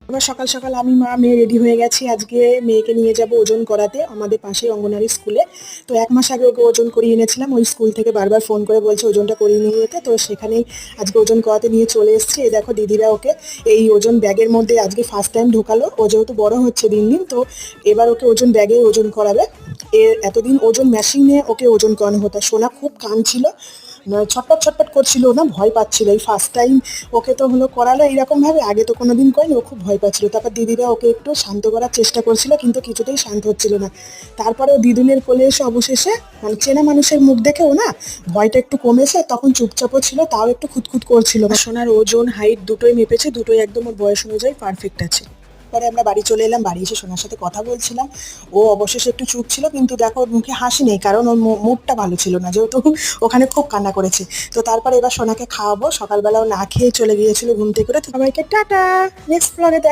আবার সকাল সকাল আমি মা মেয়ে রেডি হয়ে গেছি। আজকে মেয়েকে নিয়ে যাব ওজন করাতে আমাদের পাশের অঙ্গনারী স্কুলে। তো ১ মাস আগে ওকে ওজন করিয়ে এনেছিলাম। ওই স্কুল থেকে বারবার ফোন করে বলছে ওজনটা করিয়ে নিয়ে যেতে। তো সেখানেই আজকে ওজন করাতে নিয়ে চলে এসেছি। এই দেখো দিদিরা ওকে এই ওজন ব্যাগের মধ্যে আজকে ফার্স্ট টাইম ঢোকালো। ও যেহেতু বড় হচ্ছে দিন দিন, তো এবার ওকে ওজন ব্যাগে ওজন করাবে। এতদিন ওজন মেশিন নিয়ে ওকে ওজন করানো হতো। সোনা খুব কাঁদছিল, ছটপট ছটপট করছিল, না ভয় পাচ্ছিল। এই ফার্স্ট টাইম ওকে তো হলো করালো এইরকম ভাবে, আগে তো কোনোদিন করেনি। ও খুব ভয় পাচ্ছিল। তারপর দিদিরা ওকে একটু শান্ত করার চেষ্টা করছিল, কিন্তু কিছুতেই শান্ত হচ্ছিল না। তারপরে ও দিদুনের কোলে এসে অবশেষে, মানে চেনা মানুষের মুখ দেখে ও না ভয়টা একটু কমেছে। তখন চুপচাপও ছিল, তাও একটু খুঁতখুত করছিল। সোনার ওজন হাইট দুটোই মেপেছে, দুটোই একদম ওর বয়স অনুযায়ী পারফেক্ট আছে। পরে আমরা বাড়ি চলে এলাম। বাড়ি এসে সোনার সাথে কথা বলছিলাম। ও অবশেষে একটু চুপ ছিল, কিন্তু দেখো ওর মুখে হাসি নেই, কারণ ওর মুডটা ভালো ছিল না, যেহেতু ওখানে খুব কান্না করেছে। তো তারপরে এবার সোনাকে খাওয়াবো। সকালবেলাও না খেয়ে চলে গিয়েছিল ঘুম থেকে করে। তো সবাইকে টাটা, নেক্সট ব্লগে দেখা।